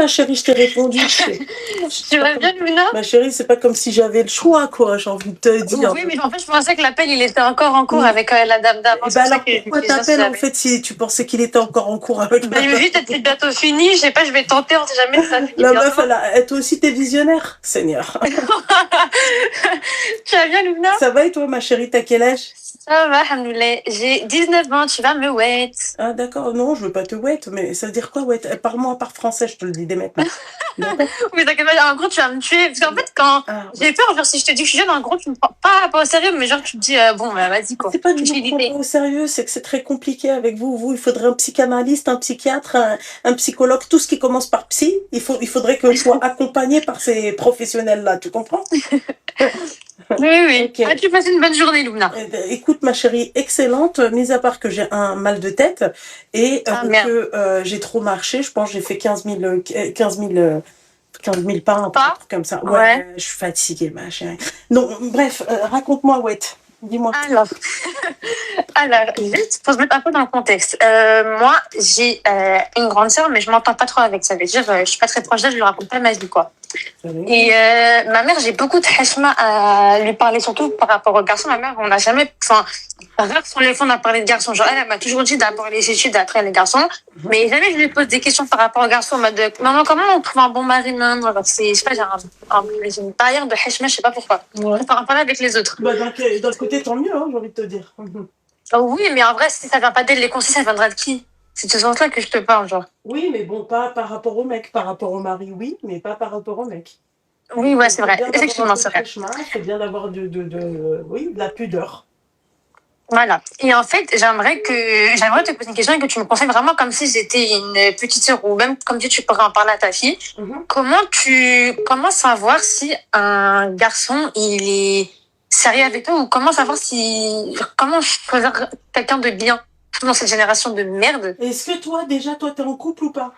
Ma chérie, je t'ai répondu. Tu vas bien, Luna? Ma chérie, c'est pas comme si j'avais le choix, quoi, j'ai envie de te dire. Oui, mais en fait, je pensais que l'appel, il était encore en cours avec la dame d'avant. Et ben alors, pourquoi t'appelles, en fait, si tu pensais qu'il était encore en cours avec je me dis, peut-être c'est bientôt fini, je sais pas, je vais tenter, on sait jamais si ça finit La bientôt. meuf, toi aussi, t'es visionnaire, Seigneur. Tu vas bien, Luna? Ça va et toi, ma chérie, t'as quel âge? Ça va, alhamdoulilah. J'ai 19 ans, tu vas me wet. Ah d'accord, non, je veux pas te wet, mais ça veut dire quoi, wet? Parle-moi par français, je te le dis dès maintenant. Oui, t'inquiète pas, en gros, tu vas me tuer. Parce qu'en fait, quand j'ai peur, genre, si je te dis que je suis jeune, en gros, tu me prends pas au sérieux, mais genre, tu te dis, bon, bah, vas-y, quoi. C'est pas que je me prends pas au sérieux, c'est que c'est très compliqué avec vous. Vous, il faudrait un psychanalyste, un psychiatre, un psychologue, tout ce qui commence par psy. Il faudrait que je sois accompagnée par ces professionnels-là, tu comprends? Oui. Okay. As-tu passé une bonne journée, Luna? Écoute, ma chérie, excellente, mis à part que j'ai un mal de tête et que j'ai trop marché. Je pense que j'ai fait 15 000 pas, un truc comme ça. Ouais, je suis fatiguée, ma chérie. Donc, bref, raconte-moi, Wet. Dis-moi. Alors, juste pour se mettre un peu dans le contexte, moi, j'ai une grande sœur, mais je m'entends pas trop avec ça. Ça veut dire, je suis pas très proche d'elle, je lui raconte pas ma vie, quoi. Et ma mère, j'ai beaucoup de hashma à lui parler, surtout par rapport aux garçons. Ma mère, on n'a jamais, rare sur les fonds, on a parlé de garçons. Genre, elle m'a toujours dit d'abord les études, après les garçons. Mais jamais je lui pose des questions par rapport aux garçons. En mode, maman, comment on trouve un bon mari, maman? Je sais pas, j'ai une barrière de hashma, je sais pas pourquoi. Ouais. Par rapport avec les autres. Bah, d'un côté, tant mieux, hein, j'ai envie de te dire. Oui, mais en vrai, si ça vient pas d'elle, les conseils, ça viendra de qui? C'est de ce sens-là que je te parle, genre. Oui, mais bon, pas par rapport au mec. Par rapport au mari, oui, mais pas par rapport au mec. Oui, ouais, c'est vrai. Effectivement, c'est vrai. C'est bien d'avoir de la pudeur. Voilà. Et en fait, j'aimerais te poser une question et que tu me conseilles vraiment comme si j'étais une petite sœur ou même comme tu pourrais en parler à ta fille. Comment savoir si un garçon, il est sérieux avec toi ou comment savoir comment choisir quelqu'un de bien dans cette génération de merde? Est-ce que toi, t'es en couple ou pas?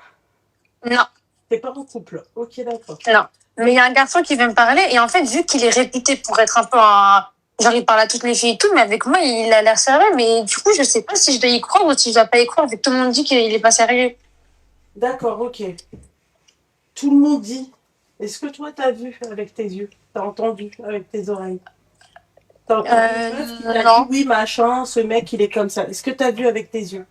Non. T'es pas en couple. Ok, d'accord. Non. Mais il y a un garçon qui veut me parler et en fait, vu qu'il est réputé pour être un peu genre, il parle à toutes les filles et tout, mais avec moi, il a l'air sérieux. Mais du coup, je sais pas si je dois y croire ou si je dois pas y croire, vu que tout le monde dit qu'il est pas sérieux. D'accord, ok. Tout le monde dit. Est-ce que toi, t'as vu avec tes yeux? T'as entendu avec tes oreilles? T'as entendu une meuf qui t'a dit, oui, machin, ce mec, il est comme ça. Est-ce que t'as vu avec tes yeux?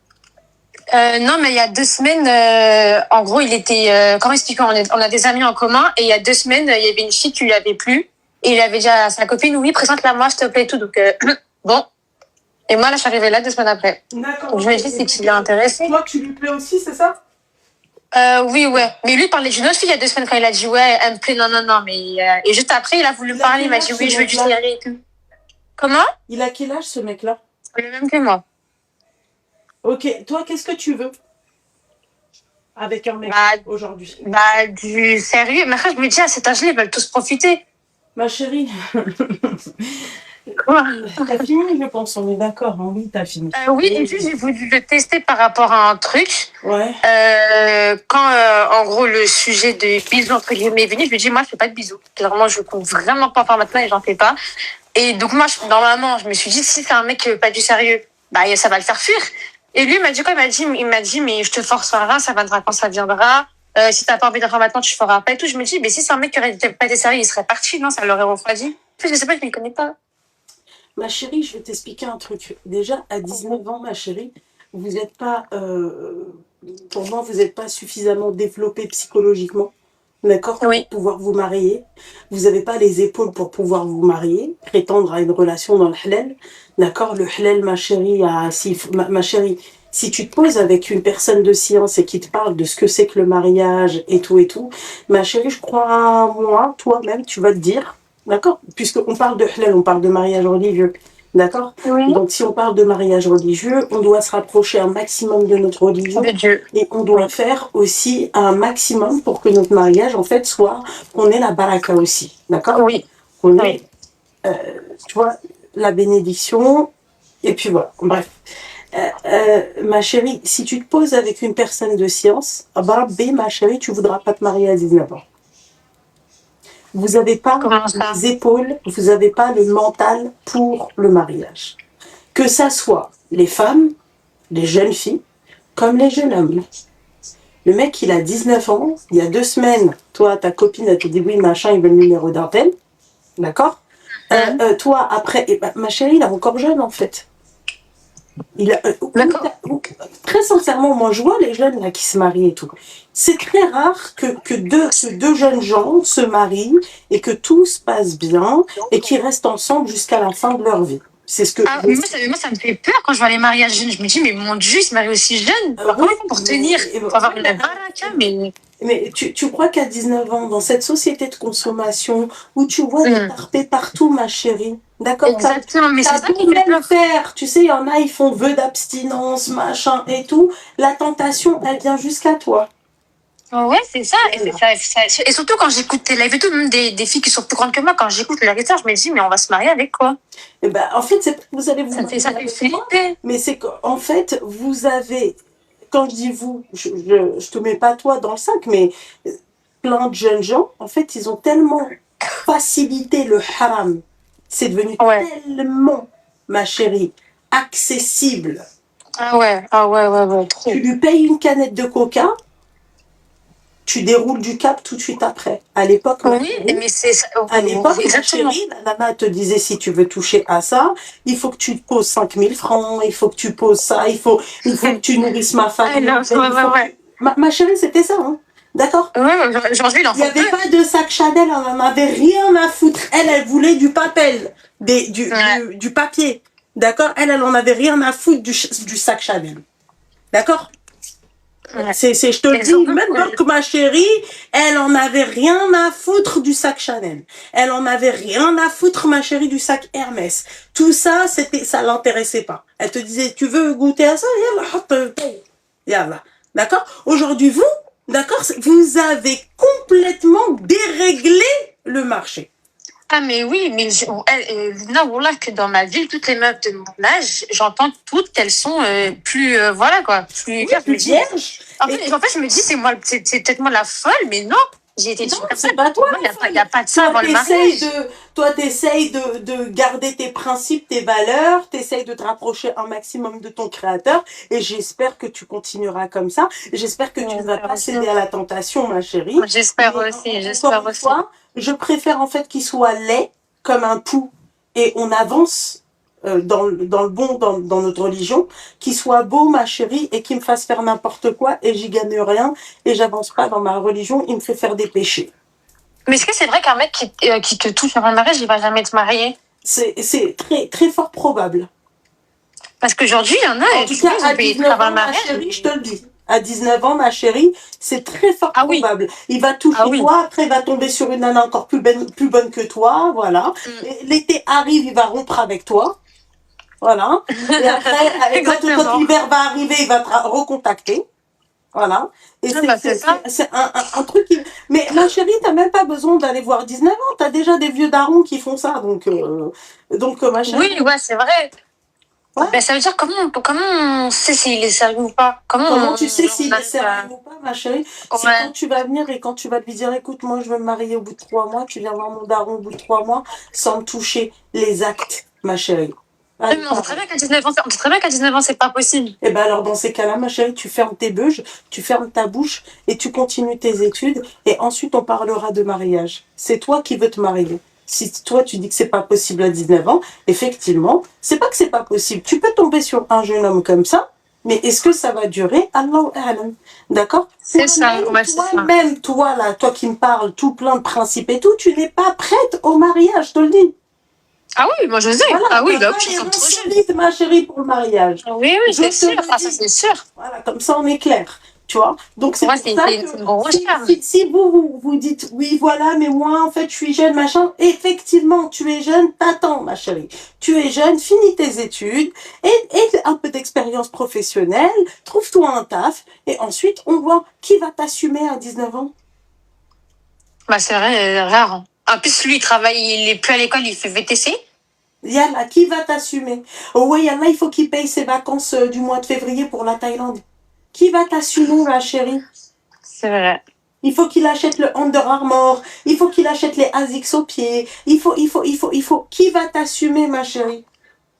Non, mais il y a 2 semaines, en gros, il était... comment expliquer? On a des amis en commun et il y a 2 semaines, il y avait une fille qui lui avait plu et il avait dit à sa copine, oui, présente-la moi, s'il te plaît, et tout. Donc, bon. Et moi, là, je suis arrivée là 2 semaines après. D'accord. Donc, je me dis, c'est qu'il est intéressé. Toi, tu lui plais aussi, c'est ça? Oui, ouais. Mais lui, il parlait d'une autre fille il y a 2 semaines quand il a dit, ouais, elle me plaît, non. Mais, et juste après, il a voulu me parler, il m'a dit, oui, je veux du sérieux et tout. Comment? Il a quel âge, ce mec-là? Le même que moi. Ok, toi, qu'est-ce que tu veux avec un mec aujourd'hui? Du sérieux. Mais après, je me dis, à cet âge-là, ils veulent tous profiter. Ma chérie. Quoi? T'as fini, je pense, on est d'accord, hein? Oui, t'as fini. Oui, et puis j'ai voulu le tester par rapport à un truc. Ouais. Quand, en gros, le sujet de bisous, entre guillemets, est venu, je me dis, moi, je fais pas de bisous. Clairement, je compte vraiment pas en faire maintenant et j'en fais pas. Et donc, moi, normalement, je me suis dit, si c'est un mec qui veut pas du sérieux, bah, ça va le faire fuir. Et lui, il m'a dit quoi? Il m'a dit, mais je te forcerai, ça viendra quand ça viendra. Si t'as pas envie d'en faire maintenant, tu feras pas et tout. Je me dis, mais si c'est un mec qui aurait pas été sérieux, il serait parti, non? Ça l'aurait refroidi. Je sais pas, je ne connais pas. Ma chérie, je vais t'expliquer un truc. Déjà, à 19 ans, ma chérie, vous n'êtes pas, pour moi, vous n'êtes pas suffisamment développée psychologiquement, d'accord, pour pouvoir vous marier. Vous n'avez pas les épaules pour pouvoir vous marier, prétendre à une relation dans le halal, d'accord. Le halal, ma chérie, ma chérie, si tu te poses avec une personne de science et qui te parle de ce que c'est que le mariage et tout, ma chérie, je crois à moi, toi-même, tu vas te dire, d'accord, puisqu'on parle de halal, on parle de mariage religieux, d'accord. Oui. Donc si on parle de mariage religieux, on doit se rapprocher un maximum de notre religion et on doit faire aussi un maximum pour que notre mariage, en fait, qu'on ait la baraka aussi, d'accord. Oui. Qu'on ait, tu vois, la bénédiction, et puis voilà, bref. Ma chérie, si tu te poses avec une personne de science, ma chérie, tu voudras pas te marier à 19 ans. Vous n'avez pas les épaules, vous n'avez pas le mental pour le mariage. Que ça soit les femmes, les jeunes filles, comme les jeunes hommes. Le mec, il a 19 ans, il y a 2 semaines, toi, ta copine, elle te dit oui, machin, il veut le numéro d'un tel. D'accord. Toi, après, ma chérie, il est encore jeune, en fait. Très sincèrement, moi, je vois les jeunes là qui se marient et tout. C'est très rare que deux jeunes gens se marient et que tout se passe bien et qu'ils restent ensemble jusqu'à la fin de leur vie. C'est ce que. Moi, ça me fait peur quand je vois les mariages jeunes. Je me dis, mais mon Dieu, ils se marient aussi jeunes. Comment ils font pour tenir? Pour avoir une baraka, mais. Mais tu crois qu'à 19 ans, dans cette société de consommation où tu vois des tarpés partout, ma chérie, d'accord? Exactement, mais c'est ça qui me fait peur. Faire. Tu sais, il y en a, ils font vœu d'abstinence, machin et tout. La tentation, elle vient jusqu'à toi. Ouais, c'est ça. Et surtout quand j'écoute tes lives et tout, même des filles qui sont plus grandes que moi, quand j'écoute leur histoire, je me dis, mais on va se marier avec quoi? Et ben, en fait, c'est vous allez vous. Ça fait flipper. Mais c'est qu'en fait, vous avez. Quand je dis vous, je te mets pas toi dans le sac, mais plein de jeunes gens, en fait, ils ont tellement facilité le haram. C'est devenu tellement, ma chérie, accessible. Ah ouais, trop. Tu lui payes une canette de coca, tu déroules du cap tout de suite après. À l'époque, mais c'est ça. À l'époque, ma chérie, la nana te disait si tu veux toucher à ça, il faut que tu te poses 5000 francs, il faut que tu poses ça, il faut que tu nourrisses ma famille. Ma chérie, c'était ça, hein. D'accord? Aujourd'hui, il n'y avait pas de sac Chanel, elle n'en avait rien à foutre. Elle voulait du papel, du papier. D'accord? Elle en avait rien à foutre du sac Chanel. D'accord? Je te le dis, même que ma chérie, elle en avait rien à foutre du sac Chanel. Elle en avait rien à foutre, ma chérie, du sac Hermès. Tout ça, ça l'intéressait pas. Elle te disait, tu veux goûter à ça? Yallah. D'accord? Aujourd'hui, d'accord, vous avez complètement déréglé le marché. Ah mais oui, mais Wallah, que dans ma ville, toutes les meufs de mon âge, j'entends toutes qu'elles sont plus, voilà quoi, plus vierges. En fait, je me dis, c'est peut-être moi la folle, mais non. J'ai été comme ça. Pas toi. Il n'y a pas de ça avant le mariage. Toi, t'essayes de garder tes principes, tes valeurs, t'essayes de te rapprocher un maximum de ton créateur, et j'espère que tu continueras comme ça. J'espère que tu ne vas pas céder à la tentation, ma chérie. J'espère aussi, je préfère en fait qu'il soit laid comme un pou, et on avance dans le bon, dans notre religion, qu'il soit beau, ma chérie, et qu'il me fasse faire n'importe quoi, et j'y gagne rien, et j'avance pas dans ma religion, il me fait faire des péchés. Mais est-ce que c'est vrai qu'un mec qui te touche avant le mariage, il va jamais te marier? C'est très, très fort probable. Parce qu'aujourd'hui, il y en a, en tout cas, à 19 ans, ma chérie, je te le dis. À 19 ans, ma chérie, c'est très fort probable. Il va toucher toi, après il va tomber sur une nana encore plus bonne que toi, voilà. L'été arrive, il va rompre avec toi. Voilà. Et après, quand l'hiver va arriver, il va te recontacter. Voilà. Et c'est un truc qui... Mais ma chérie, t'as même pas besoin d'aller voir 19 ans. T'as déjà des vieux darons qui font ça. Donc ma chérie... Oui, c'est vrai. Ouais. Ben, ça veut dire comment on sait s'il est sérieux ou pas? Comment tu sais s'il est sérieux ou pas, ma chérie? C'est quand tu vas venir et quand tu vas lui dire, écoute, moi, je veux me marier au bout de 3 mois, tu viens voir mon daron au bout de 3 mois, sans me toucher les actes, ma chérie. Mais on sait très bien qu'à 19 ans, c'est pas possible. Et ben alors, dans ces cas-là, ma chérie, tu fermes tes beuges, tu fermes ta bouche et tu continues tes études et ensuite on parlera de mariage. C'est toi qui veux te marier. Si toi tu dis que c'est pas possible à 19 ans, effectivement, c'est pas que c'est pas possible. Tu peux tomber sur un jeune homme comme ça, mais est-ce que ça va durer? Allahu a'lam. D'accord? C'est ça, même toi là, toi qui me parles tout plein de principes et tout, tu n'es pas prête au mariage, je te le dis. Ah oui, moi je sais. Voilà, ah oui, je suis trop solide, ma chérie, pour le mariage. Oui, c'est sûr. Ah, ça c'est sûr. Voilà, comme ça on est clair. Tu vois? Donc c'est pour ça que si vous dites oui voilà, mais moi en fait je suis jeune, machin, effectivement tu es jeune, t'attends ma chérie. Tu es jeune, finis tes études et un peu d'expérience professionnelle, trouve-toi un taf et ensuite on voit qui va t'assumer à 19 ans. Bah c'est vrai, rare. En plus lui il travaille, il est plus à l'école, il fait VTC. Yallah, qui va t'assumer? Oh ouais, Yallah, il faut qu'il paye ses vacances du mois de février pour la Thaïlande. Qui va t'assumer, ma chérie? C'est vrai. Il faut qu'il achète le Under Armour. Il faut qu'il achète les ASICS aux pieds. Il faut. Qui va t'assumer, ma chérie?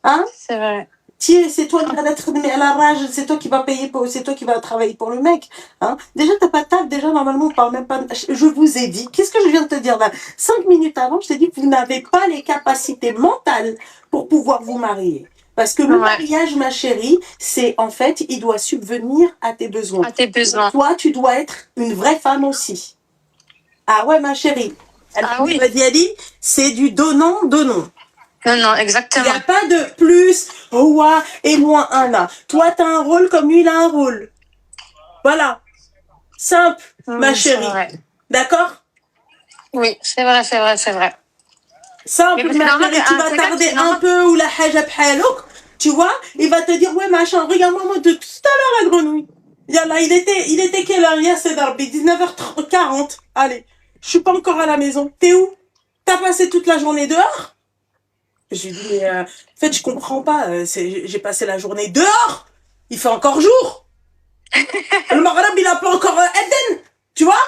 Hein? C'est vrai. C'est toi qui vas être à la rage, c'est toi qui vas payer pour, c'est toi qui vas travailler pour le mec. Hein. Déjà, t'as pas de taf, déjà, normalement, on parle même pas. Je vous ai dit, qu'est-ce que je viens de te dire là? 5 minutes avant, je t'ai dit que vous n'avez pas les capacités mentales pour pouvoir vous marier. Parce que le mariage, ma chérie, c'est en fait, il doit subvenir à tes besoins. À tes besoins. Toi, tu dois être une vraie femme aussi. Ah ouais, ma chérie. Ah oui. C'est du donnant-donnant. Non, exactement. Il n'y a pas de plus, roi et moins un là. Toi, tu as un rôle comme lui, il a un rôle. Voilà. Simple, ma chérie. D'accord? Oui, c'est vrai. Simple, ma chérie. Tu vas tarder un peu ou la haja bhalouk, tu vois? Il va te dire, ouais, machin, regarde-moi, moi, de tout à l'heure, la grenouille. Yallah, il était quelle heure? C'est Darbi, 19h40. Allez, je suis pas encore à la maison. T'es où? T'as passé toute la journée dehors? Je lui dis, mais en fait, je comprends pas. J'ai passé la journée dehors. Il fait encore jour. Le Maghreb, il a pas encore Eden. Tu vois?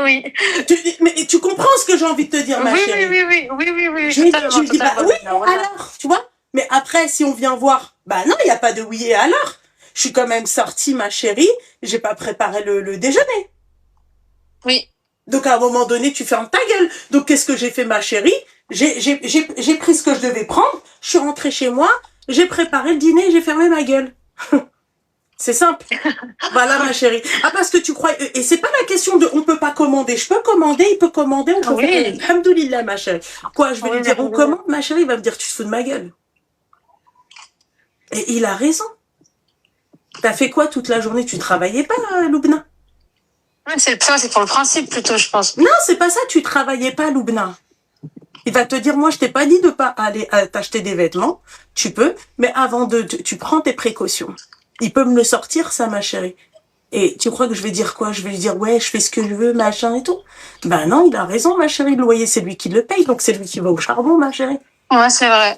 Oui. Mais tu comprends ce que j'ai envie de te dire, ma chérie? Oui. Je lui dis, bah oui, alors, tu vois? Mais après, si on vient voir, bah non, il n'y a pas de oui et alors. Je suis quand même sortie, ma chérie. J'ai pas préparé le déjeuner. Oui. Donc, à un moment donné, tu fermes ta gueule. Donc, qu'est-ce que j'ai fait, ma chérie? J'ai pris ce que je devais prendre. Je suis rentrée chez moi. J'ai préparé le dîner et j'ai fermé ma gueule. C'est simple. Voilà, ma chérie. Ah, parce que tu crois... Et c'est pas la question de on peut pas commander. Je peux commander, il peut commander, on peut faire... Alhamdoulilah, ma chérie. Quoi, je vais lui dire on commande, ma chérie? Il va me dire tu te fous de ma gueule. Et il a raison. T'as fait quoi toute la journée? Tu travaillais pas, Loubna? C'est pour le principe plutôt, je pense. Non, c'est pas ça, tu travaillais pas, Loubna. Il va te dire, moi, je t'ai pas dit de pas aller t'acheter des vêtements. Tu peux, mais avant tu prends tes précautions. Il peut me le sortir, ça, ma chérie. Et tu crois que je vais dire quoi? Je vais lui dire, ouais, je fais ce que je veux, machin et tout. Ben non, il a raison, ma chérie. Le loyer, c'est lui qui le paye, donc c'est lui qui va au charbon, ma chérie. Ouais, c'est vrai.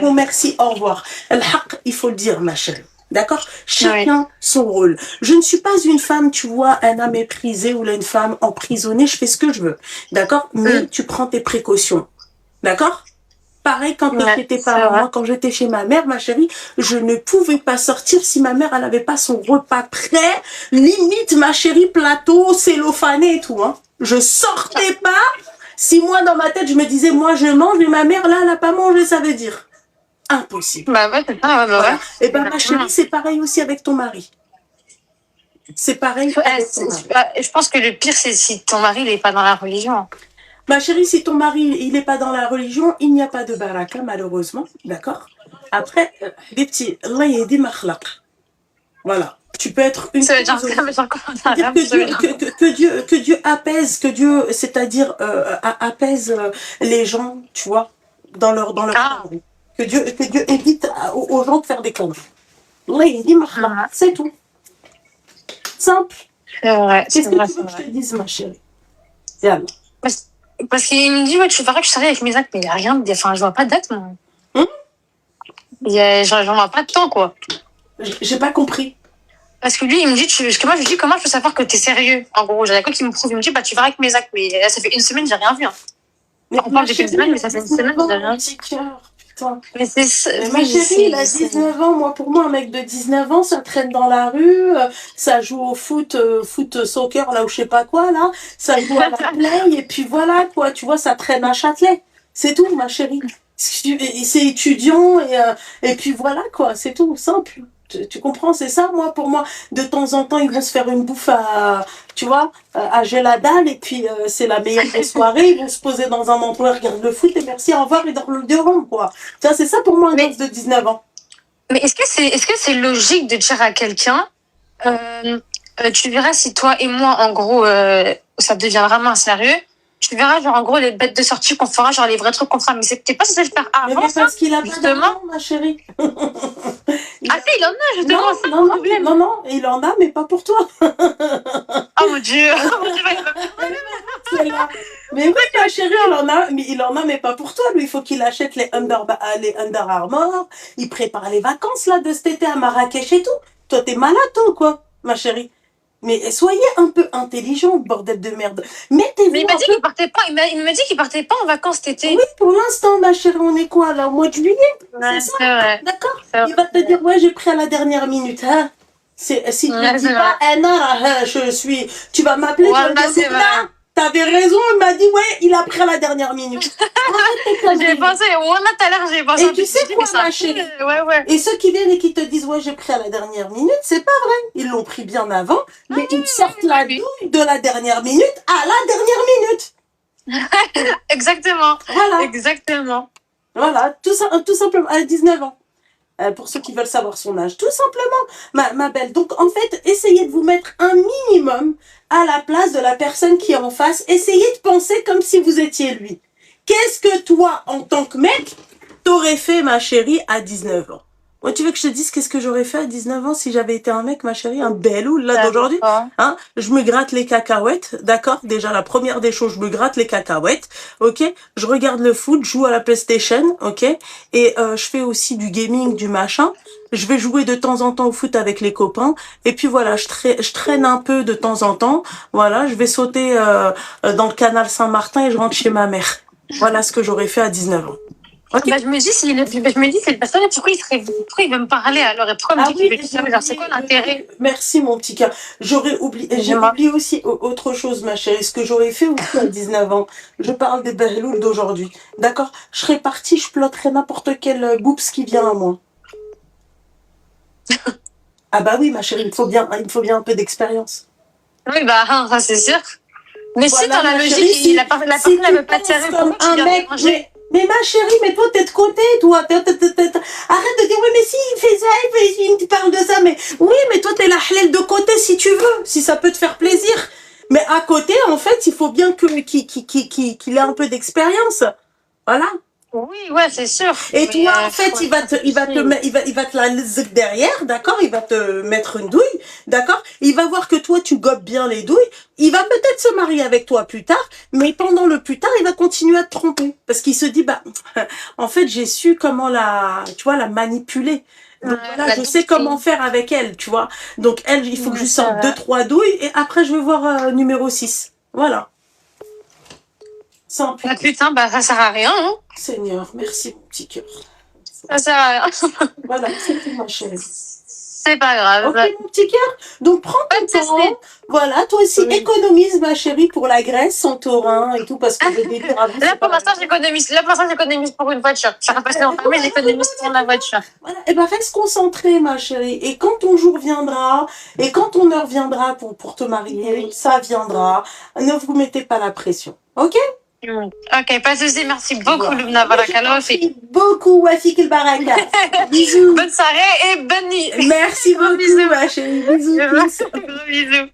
Bon, merci, au revoir. Al-Haq, il faut le dire, ma chérie. D'accord? Chacun son rôle. Je ne suis pas une femme, tu vois, un homme méprisé ou là, une femme emprisonnée, je fais ce que je veux. D'accord? Mais tu prends tes précautions. D'accord? Pareil quand j'étais pas moi, quand j'étais chez ma mère, ma chérie, je ne pouvais pas sortir si ma mère, elle n'avait pas son repas prêt. Limite, ma chérie, plateau, cellophané et tout, hein. Je sortais pas. Si moi, dans ma tête, je me disais, moi, je mange, mais ma mère, là, elle n'a pas mangé, ça veut dire. Impossible. Bah ouais, c'est ça, voilà. Et ben, ma chérie, c'est pareil aussi avec ton mari. C'est pareil. Je pense que le pire, c'est si ton mari, il n'est pas dans la religion. Ma chérie, si ton mari, il n'est pas dans la religion, il n'y a pas de baraka, malheureusement. D'accord? Après, des petits, Allah yedi makhlaq. Voilà. Tu peux être une. Ça veut dire que Dieu apaise, que Dieu, c'est-à-dire, apaise les gens, tu vois, dans leur conneries. Que Dieu évite aux gens de faire des conneries. Allah yedi makhlaq. C'est tout. Simple. C'est vrai. Qu'est-ce que tu veux que je te dise, ma chérie? Yallah. Parce qu'il me dit, ouais, tu verras que je serai avec mes actes, mais il n'y a rien, enfin, je vois pas de date, moi. J'en vois pas de temps, quoi. J'ai pas compris. Parce que lui, il me dit, parce que moi, je lui dis, comment je peux savoir que t'es sérieux? En gros, j'ai quoi qui me prouve, il me dit, bah, tu verras avec mes actes, mais là, ça fait une semaine, j'ai rien vu, hein. On parle depuis une semaine, mais ça fait une semaine, j'ai rien vu. Putain. Mais c'est ma chérie, il a 19 ans. Moi, pour moi, un mec de 19 ans, ça traîne dans la rue, ça joue au foot soccer, là, ou je sais pas quoi, là. Ça joue à la play, et puis voilà, quoi. Tu vois, ça traîne à Châtelet. C'est tout, ma chérie. C'est étudiant, et puis voilà, quoi. C'est tout, simple. Tu comprends, c'est ça, moi, pour moi. De temps en temps, ils vont se faire une bouffe tu vois, à Geladal, et puis c'est la meilleure des soirées. Ils vont se poser dans un endroit, regarder le foot, et merci, au revoir, et dans le dehors, quoi. Tu vois, c'est ça pour moi, un gosse de 19 ans. Mais est-ce que c'est logique de dire à quelqu'un, tu verras si toi et moi, en gros, ça devient vraiment sérieux, tu verras, genre, en gros, les bêtes de sortie qu'on fera, genre, les vrais trucs qu'on fera. Mais c'est que t'es pas censé le faire avant, mais parce qu'il a pas d'argent, ma chérie. Il en a, justement, non, il en a, mais pas pour toi. Oh mon Dieu. Mais oui, ma chérie, il en a, mais pas pour toi. Lui, il faut qu'il achète les Under Armour. Il prépare les vacances, là, de cet été à Marrakech et tout. Toi, t'es malade, toi, quoi, ma chérie. Mais soyez un peu intelligent, bordel de merde. Mettez-vous Mais il m'a un dit peu... qu'il partait pas, il m'a dit qu'il partait pas en vacances cet été. Oui, pour l'instant, ma chérie, on est quoi là, au mois de juillet? Ouais, C'est ça? c'est vrai. D'accord? C'est vrai. Il va te dire, ouais, j'ai pris à la dernière minute. Hein? Si tu Ouais, ne dis c'est pas, vrai. non, je suis. Tu vas m'appeler, tu vas me Voilà, dire, c'est vrai. Loubna, t'avais raison, il m'a dit, ouais, il a pris à la dernière minute. Arrête tes J'y ai conneries. pensé, voilà, tout à l'heure, j'y ai pensé. Et tu sais quoi, ma chérie? Ouais, ouais. Et ceux qui viennent et qui te disent, ouais, j'ai pris à la dernière minute, c'est pas vrai. Ils l'ont pris bien avant, mais ils te sortent la oui. douille de la dernière minute à la dernière minute. Exactement. Voilà. Exactement. Voilà, tout simplement, à 19 ans. Pour ceux qui veulent savoir son âge, tout simplement, ma belle. Donc, en fait, essayez de vous mettre un minimum à la place de la personne qui est en face. Essayez de penser comme si vous étiez lui. Qu'est-ce que toi, en tant que mec, t'aurais fait, ma chérie, à 19 ans? Moi, tu veux que je te dise qu'est-ce que j'aurais fait à 19 ans si j'avais été un mec, ma chérie, un beloul là d'aujourd'hui? Hein? Je me gratte les cacahuètes, d'accord? Déjà, la première des choses, je me gratte les cacahuètes, ok? Je regarde le foot, je joue à la PlayStation, ok? Et je fais aussi du gaming, du machin. Je vais jouer de temps en temps au foot avec les copains. Et puis voilà, je traîne un peu de temps en temps. Voilà, je vais sauter dans le canal Saint-Martin et je rentre chez ma mère. Voilà ce que j'aurais fait à 19 ans. Okay. Bah, je me dis, cette personne, pourquoi il veut me parler alors? Et pourquoi il me dit qu'il veut tout faire? C'est quoi l'intérêt? Merci, mon petit cœur. J'ai oublié aussi autre chose, ma chérie. Ce que j'aurais fait aussi à 19 ans. Je parle des behlouls d'aujourd'hui. D'accord? Je serais partie, je plotterais n'importe quel boops qui vient à moi. Ah bah oui, ma chérie, il me faut bien un peu d'expérience. Oui, bah, ça c'est sûr. Mais voilà, si dans la logique, chérie, la personne ne veut pas tirer comme un mec, mais ma chérie, mais toi, t'es de côté, toi. Arrête de dire, oui, mais si, il fait ça, il parle de ça, mais oui, mais toi, t'es la halal de côté si tu veux, si ça peut te faire plaisir. Mais à côté, en fait, il faut bien qu'il ait un peu d'expérience. Voilà. Oui, ouais, c'est sûr. Et toi, en fait, il va te la zik derrière, d'accord? Il va te mettre une douille, d'accord? Il va voir que toi, tu gobes bien les douilles. Il va peut-être se marier avec toi plus tard, mais pendant le plus tard, il va continuer à te tromper. Parce qu'il se dit, bah, en fait, j'ai su comment la manipuler. Donc voilà, je sais comment faire avec elle, tu vois. Donc elle, il faut que je sorte 2-3 douilles et après, je vais voir numéro 6. Voilà. Sans plus. Ah putain, bah ça sert à rien, hein. Seigneur, merci mon petit cœur. Ça sert à rien. Voilà, c'est tout ma chérie. C'est pas grave. Ok mon petit cœur. Donc prends ton temps. Voilà, toi aussi économise ma chérie pour la Grèce, Santorin et tout parce que je vais dire à vous. Là pour l'instant j'économise. Pour une voiture. Ça va passer longtemps, mais j'économise pour la voiture. Voilà, et ben reste concentrée ma chérie. Et quand ton jour viendra, et quand ton heure viendra pour te marier, ça viendra. Ne vous mettez pas la pression. Ok? Ok, pas de soucis, merci beaucoup, Loubna Barakallah. Merci beaucoup, Wafik El Baraka. Bisous. Bonne soirée et bonne nuit. Merci beaucoup, bisous, ma chérie. Bisous. Gros bisous.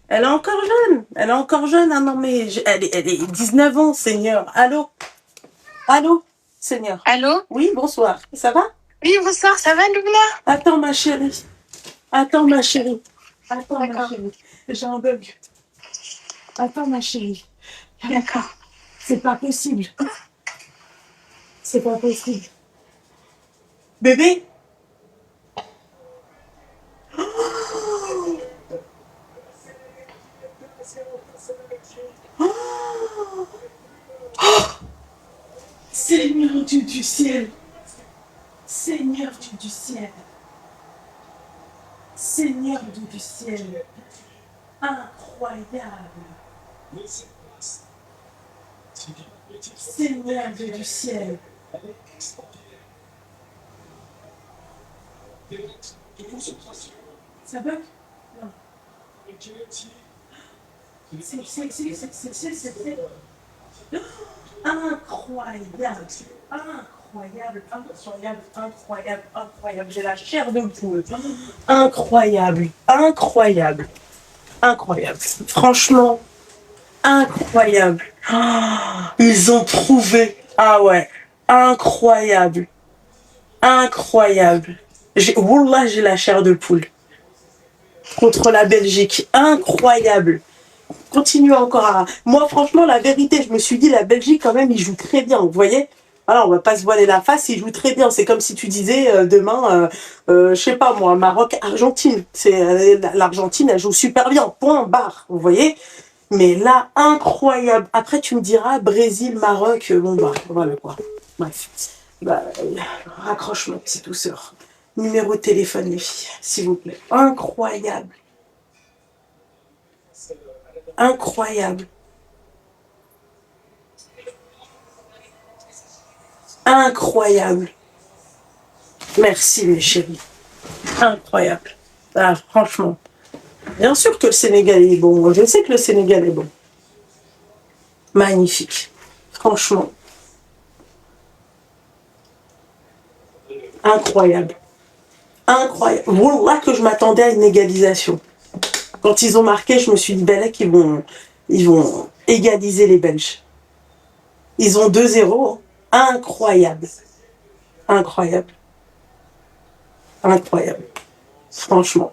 Elle est encore jeune. Ah non, mais elle est 19 ans, Seigneur. Allô, Seigneur. Allô? Oui, bonsoir. Ça va? Oui, bonsoir, ça va, Loubna? Attends, ma chérie. J'ai un bug. Attends, ma chérie. D'accord. C'est pas possible. Bébé? Oh! Oh! Seigneur Dieu du ciel. Seigneur Dieu du ciel. Incroyable. Seigneur Dieu du ciel. Ça bug? Non. Incroyable. J'ai la chair de poule. Incroyable. Franchement, incroyable. Oh, ils ont trouvé. Ah ouais. Incroyable. Wallah, j'ai la chair de poule. Contre la Belgique. Incroyable. Continue encore à... Moi, franchement, la vérité, je me suis dit, la Belgique, quand même, ils jouent très bien, vous voyez? Voilà, on va pas se voiler la face, il joue très bien. C'est comme si tu disais demain, je sais pas moi, Maroc-Argentine. L'Argentine, elle joue super bien, point, barre, vous voyez. Mais là, incroyable. Après, tu me diras Brésil-Maroc, bon bah, voilà quoi. Bref. Bah, raccroche mon petit douceur. Numéro de téléphone, les filles, s'il vous plaît. Incroyable. Incroyable. Incroyable. Merci, mes chéris. Incroyable. Ah, franchement. Bien sûr que le Sénégal est bon. Je sais que le Sénégal est bon. Magnifique. Franchement. Incroyable. Incroyable. Wallah que je m'attendais à une égalisation. Quand ils ont marqué, je me suis dit, ben là, ils vont égaliser les Belges. Ils ont 2-0. Incroyable. Incroyable. Incroyable. Franchement.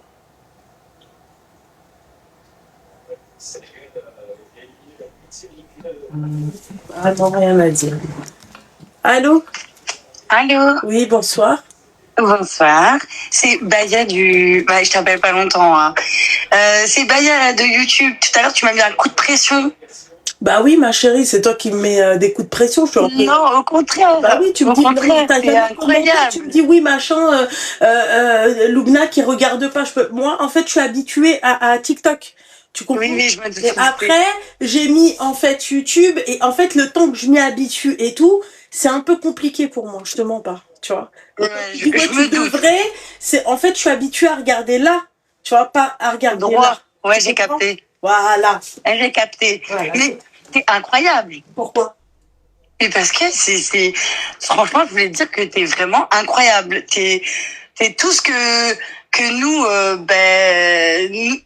Ah non, rien à dire. Allô? Allô? Oui, bonsoir. Bonsoir. C'est Baya du... Bah, je t'appelle pas longtemps. Hein. C'est Baya de YouTube. Tout à l'heure, tu m'as mis un coup de pression. Bah oui, ma chérie, c'est toi qui me mets des coups de pression. Non, au contraire. Bah oui, tu me dis, c'est incroyable. Tu me dis, oui, machin, Loubna qui regarde pas. Moi, en fait, je suis habituée à TikTok. Tu comprends? Oui, je me doute. Et après, j'ai mis, en fait, YouTube. Et en fait, le temps que je m'y habitue et tout, c'est un peu compliqué pour moi. Je te mens pas, tu vois. Je me doute. En fait, je suis habituée à regarder là. Tu vois, pas à regarder droit. Là. Ouais, j'ai capté. Voilà. J'ai capté. Voilà. Mais c'est incroyable. Pourquoi? Mais parce que franchement, je voulais te dire que t'es vraiment incroyable. T'es tout ce que nous,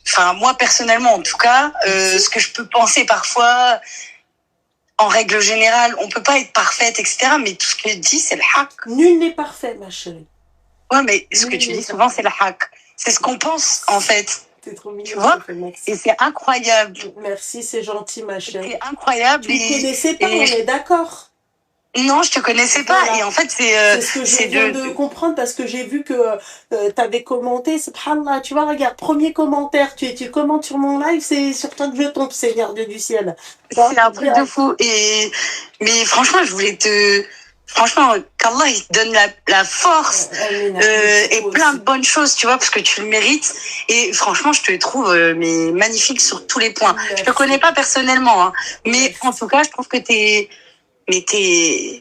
enfin, moi personnellement, en tout cas, ce que je peux penser parfois, en règle générale, on peut pas être parfaite, etc. Mais tout ce que je dis, c'est le haq. Nul n'est parfait, ma chérie. Ouais, mais ce que tu dis souvent, c'est le haq. C'est ce qu'on pense, en fait. T'es trop mignon. Tu vois? Et c'est incroyable. Merci, c'est gentil, ma chérie. C'est incroyable. Tu me connaissais pas, on est d'accord? Non, je te connaissais pas. Voilà. Et en fait, c'est ce que je viens de comprendre parce que j'ai vu que t'avais commenté. Subhanallah, tu vois, regarde, premier commentaire, tu commentes sur mon live, c'est sur toi que je tombe, Seigneur Dieu du ciel. C'est un truc de fou. Mais franchement, je voulais franchement, qu'Allah il te donne la force et plein de bonnes choses, tu vois, parce que tu le mérites. Et franchement, je te trouve mais magnifique sur tous les points. Merci. Je te connais pas personnellement, hein, mais en tout cas, je trouve que t'es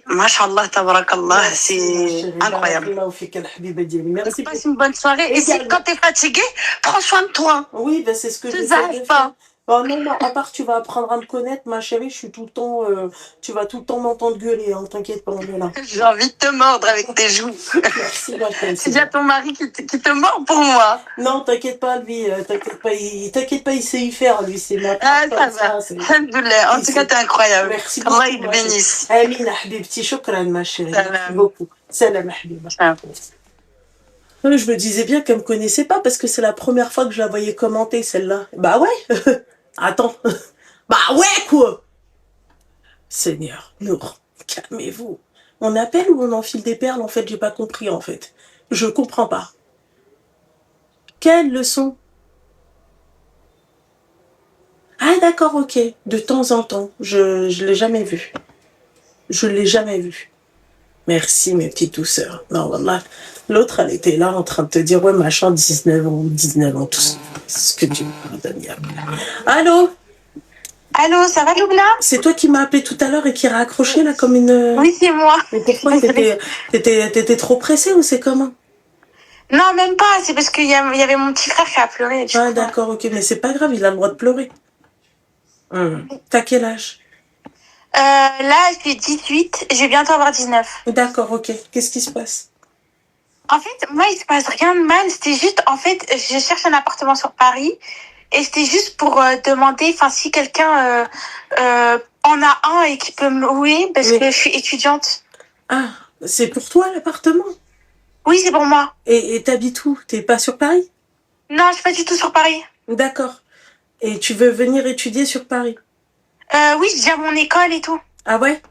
mashallah, tabarakallah, c'est incroyable. Merci. Passe une bonne soirée. Et si quand t'es fatigué, prends soin de toi. Oui, ben c'est ce que je fais. Oh non, à part tu vas apprendre à me connaître, ma chérie, je suis tout le temps, tu vas tout le temps m'entendre gueuler, hein, t'inquiète pas, on est là. J'ai envie de te mordre avec tes joues. Merci, ma chérie. C'est déjà ton mari qui te mord pour moi. Non, t'inquiète pas, lui, t'inquiète pas, il sait y faire, lui, c'est ma ça va. Alhamdoulilah. En tout cas, t'es incroyable. Merci beaucoup. Allah, il te bénisse. Amin, habibti, shukran, ma chérie. Merci beaucoup. Salam, habiba. Je me disais bien qu'elle me connaissait pas parce que c'est la première fois que je la voyais commenter, celle-là. Bah ouais. Attends. Bah ouais, quoi. Seigneur, Nour, calmez-vous. On appelle ou on enfile des perles? En fait, j'ai pas compris, en fait. Je comprends pas. Quelle leçon? Ah d'accord, ok. De temps en temps. Je l'ai jamais vu. Je l'ai jamais vu. Merci, mes petites douceurs. Non, voilà. L'autre, elle était là en train de te dire, ouais, machin, 19 ans, tout ça. C'est ce que tu me donnes. Allô? Allô, ça va, Loubna? C'est toi qui m'as appelé tout à l'heure et qui a raccroché, là, comme une... Oui, c'est moi. Mais pourquoi? T'étais trop pressée ou c'est comment? Non, même pas. C'est parce qu'il y avait mon petit frère qui a pleuré. Ah, d'accord, ok. Mais c'est pas grave, il a le droit de pleurer. T'as quel âge? Là, j'ai 18. Je vais bientôt avoir 19. D'accord, ok. Qu'est-ce qui se passe? En fait, moi, il se passe rien de mal. C'était juste, en fait, je cherche un appartement sur Paris. Et c'était juste pour demander, enfin, si quelqu'un en a un et qui peut me louer, parce que je suis étudiante. Ah, c'est pour toi l'appartement? Oui, c'est pour moi. Et t'habites où? T'es pas sur Paris? Non, je suis pas du tout sur Paris. D'accord. Et tu veux venir étudier sur Paris? Oui, j'ai déjà mon école et tout. Ah ouais?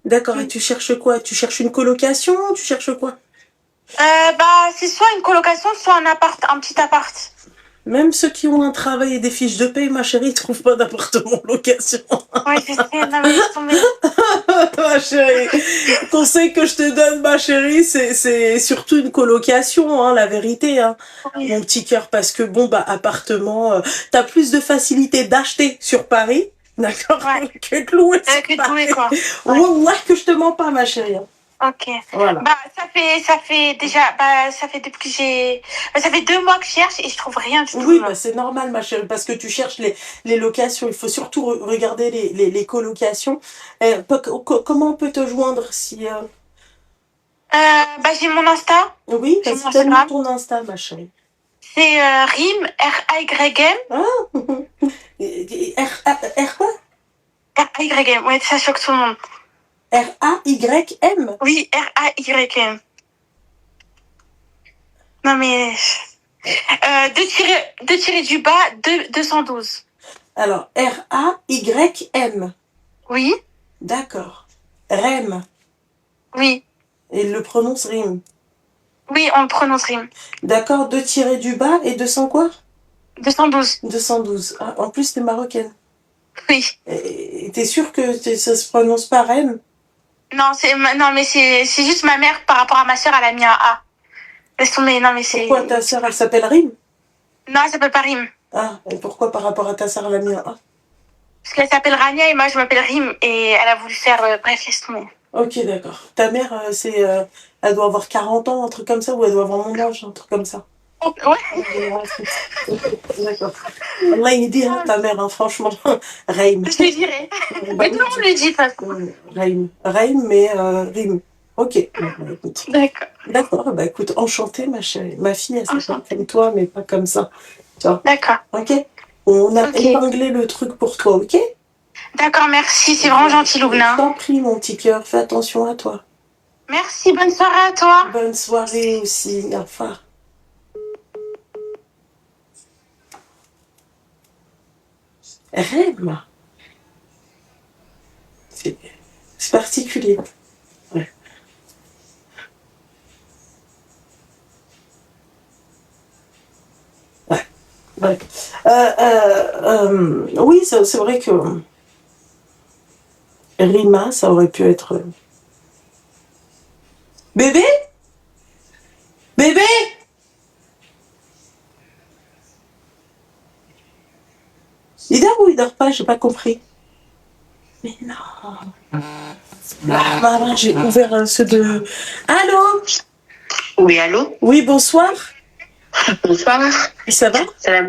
D'accord, et tu cherches quoi? Tu cherches une colocation? Tu cherches quoi? C'est soit une colocation, soit un petit appart. Même ceux qui ont un travail et des fiches de paye, ma chérie, ils trouvent pas d'appartement en location. Ouais, je sais, non mais laisse tomber. Ma chérie, le conseil que je te donne, ma chérie, c'est surtout une colocation, hein, la vérité, hein, Oui. mon petit cœur, parce que bon, bah, appartement, t'as plus de facilité d'acheter sur Paris, d'accord, Ouais. que de louer Que sur de louer, Paris. quoi. Ouais. Wallah que je te mens pas, ma chérie. Ok. Voilà. Ça fait déjà, ça fait depuis que ça fait 2 mois que je cherche et je trouve rien du tout. Oui, bah, c'est normal, ma chérie, parce que tu cherches les locations. Il faut surtout regarder les colocations. Comment on peut te joindre si... J'ai mon Insta. Oui, J'ai vas-y, mon donne-moi Instagram. ton Insta, ma chérie. C'est Rim, R-A-Y-M. R quoi? R-A-Y-M. Ouais, ça choque tout le monde. R-A-Y-M? Oui, R-A-Y-M. Non mais... deux tirés du bas, 212. Alors, R-A-Y-M. Oui. D'accord. REM. Oui. Et il le prononce RIM. Oui, on le prononce Rim. D'accord, 2 tirés du bas et 200 quoi? 212. 212. Ah, en plus, t'es marocaine. Oui. Et t'es sûre que ça se prononce pas REM? Non, mais c'est juste ma mère par rapport à ma sœur, elle a mis un A. Laisse tomber, non mais c'est... Pourquoi ta sœur, elle s'appelle RIM? Non, elle s'appelle pas Rim. Ah, et pourquoi par rapport à ta sœur, elle a mis un A? Parce qu'elle s'appelle Rania et moi je m'appelle Rim et elle a voulu faire... bref, laisse tomber. Ok, d'accord. Ta mère, elle doit avoir 40 ans, un truc comme ça, ou elle doit avoir mon âge, un truc comme ça. Ouais. D'accord. Allah il dit, hein, ta mère, hein, franchement. Reim. Je lui dirai. Mais tout le monde le dit, de toute façon. Reim. Reim, mais Rim. Ok. Écoute. D'accord. D'accord, bah écoute, enchantée, ma chérie. Ma fille, elle s'appelle comme toi, mais pas comme ça. Tu vois. D'accord. Ok. On a épinglé le truc pour toi, ok? D'accord, merci, c'est vraiment gentil, Loubna. Je t'en prie, mon petit cœur, fais attention à toi. Merci, bonne soirée à toi. Bonne soirée aussi, au revoir. Rêve, c'est particulier. Ouais. Ouais. Ouais. Oui, c'est vrai que Rima, ça aurait pu être... Bébé? Bébé? Il dort ou il dort pas? J'ai pas compris. Mais non. Ah, maman, j'ai ouvert ceux de... Allô? Oui, allô? Oui, bonsoir. Bonsoir. Ça va? Ça va